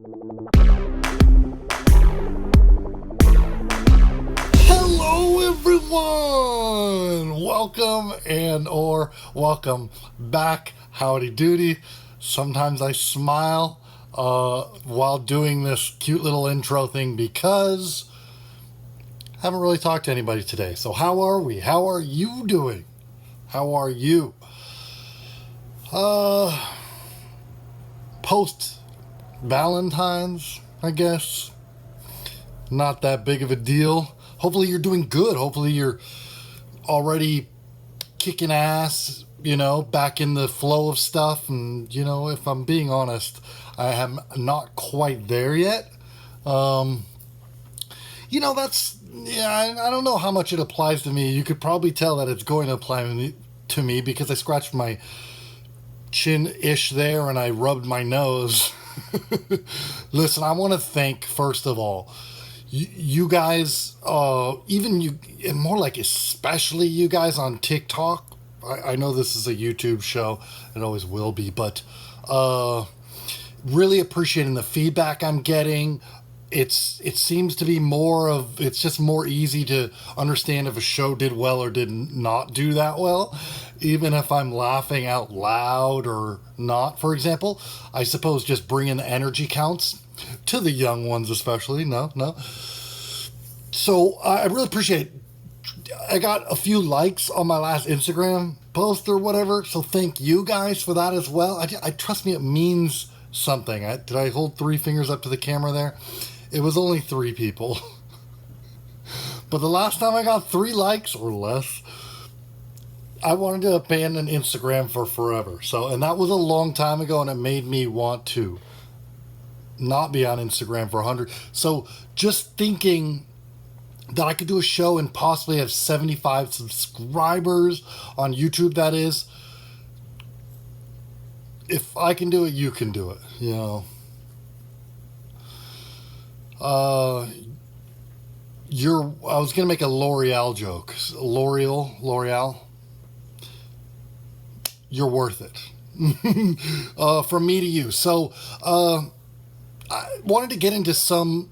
Hello everyone! Welcome back. Howdy doody. Sometimes I smile while doing this cute little intro thing because I haven't really talked to anybody today. So how are we? How are you doing? How are you? Post Valentine's, I guess. Not that big of a deal. Hopefully you're doing good. Hopefully you're already kicking ass, back in the flow of stuff. And, if I'm being honest, I am not quite there yet. I don't know how much it applies to me. You could probably tell that it's going to apply to me because I scratched my chin-ish there and I rubbed my nose. Listen, I want to thank, first of all, you guys, even you, and more like especially you guys on TikTok. I know this is a YouTube show, it always will be, but really appreciating the feedback I'm getting. It seems to be it's just more easy to understand if a show did well or did not do that well, even if I'm laughing out loud or not. For example, I suppose just bringing the energy counts to the young ones, especially. No. So I really appreciate it. I got a few likes on my last Instagram post or whatever, so thank you guys for that as well. I trust me, it means something. Did I hold 3 fingers up to the camera there? It was only 3 people. But the last time I got 3 likes or less, I wanted to abandon Instagram for forever. And that was a long time ago, and it made me want to not be on Instagram for 100. So just thinking that I could do a show and possibly have 75 subscribers on YouTube, that is. If I can do it, you can do it, I was going to make a L'Oreal joke. L'Oreal. You're worth it. From me to you. So, I wanted to get into some...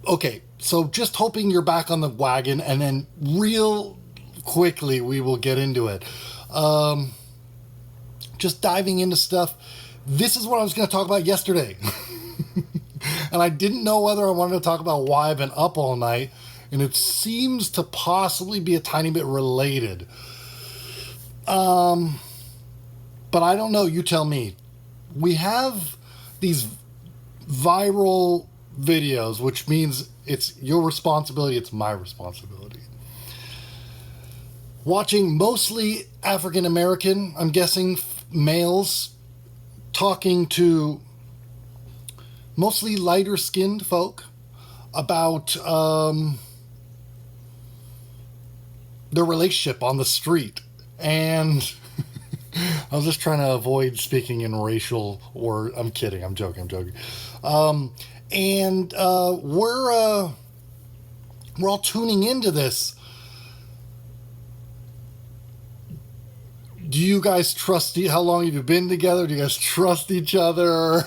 Okay, so just hoping you're back on the wagon, and then real quickly we will get into it. Just diving into stuff. This is what I was going to talk about yesterday. And I didn't know whether I wanted to talk about why I've been up all night, and it seems to possibly be a tiny bit related. But I don't know, you tell me. We have these viral videos, which means it's your responsibility, it's my responsibility. Watching mostly African American, I'm guessing, males talking to mostly lighter skinned folk about their relationship on the street. And I was just trying to avoid speaking in racial or I'm kidding, I'm joking. And we're all tuning into this. Do you guys trust? How long have you been together? Do you guys trust each other?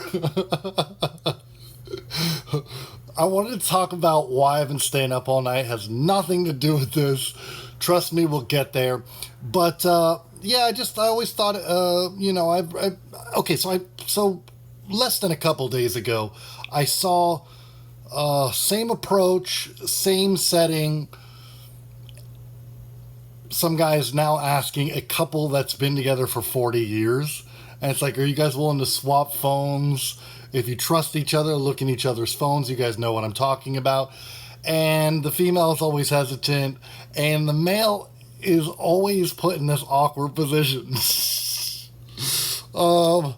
I wanted to talk about why I've been staying up all night. It has nothing to do with this. Trust me, we'll get there. But I always thought, so less than a couple days ago, I saw same approach, same setting. Some guy is now asking a couple that's been together for 40 years. And it's like, are you guys willing to swap phones? If you trust each other, look in each other's phones. You guys know what I'm talking about. And the female is always hesitant. And the male is always put in this awkward position. Where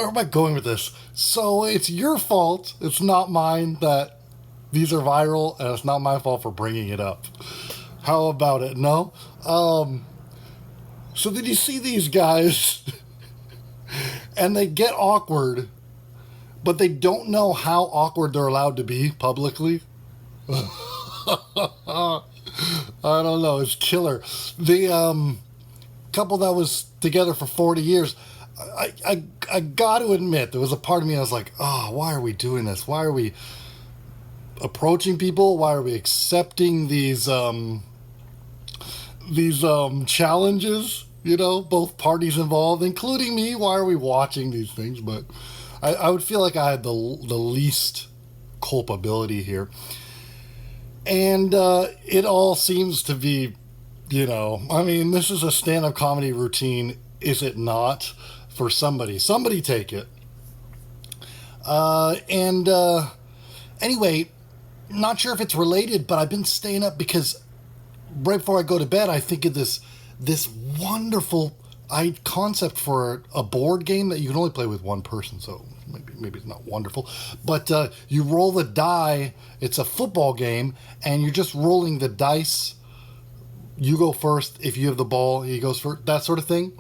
am I going with this? So it's your fault. It's not mine that these are viral. And it's not my fault for bringing it up. How about it? No? So did you see these guys? And they get awkward, but they don't know how awkward they're allowed to be publicly. I don't know. It's killer. The couple that was together for 40 years, I got to admit, there was a part of me I was like, oh, why are we doing this? Why are we approaching people? Why are we accepting these challenges? You know, both parties involved, including me. Why are we watching these things? But I would feel like I had the least culpability here, and it all seems to be, you know, I mean, this is a stand-up comedy routine, is it not? For somebody, take it. And anyway, not sure if it's related, but I've been staying up because right before I go to bed, I think of this wonderful concept for a board game that you can only play with one person. So maybe it's not wonderful, but you roll the die. It's a football game, and you're just rolling the dice. You go first. If you have the ball, he goes first. That sort of thing.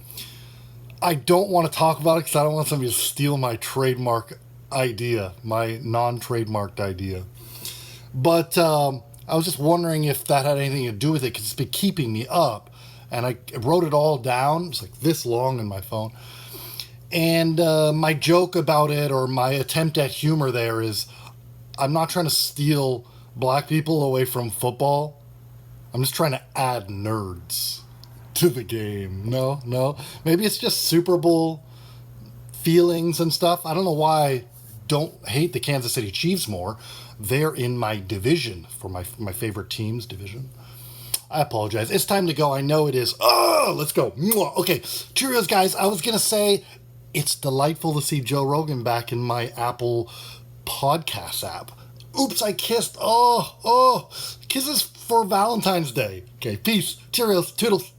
I don't want to talk about it because I don't want somebody to steal my trademark idea, my non-trademarked idea. But I was just wondering if that had anything to do with it because it's been keeping me up. And I wrote it all down. It's like this long in my phone. And my joke about it, or my attempt at humor there, is I'm not trying to steal black people away from football. I'm just trying to add nerds to the game. No. Maybe it's just Super Bowl feelings and stuff. I don't know why I don't hate the Kansas City Chiefs more. They're in my division, for my favorite team's division. I apologize. It's time to go. I know it is. Oh, let's go. Okay, Cheerios, guys. I was going to say it's delightful to see Joe Rogan back in my Apple Podcast app. Oops, I kissed. Oh, kisses for Valentine's Day. Okay, peace. Cheerios. Toodles.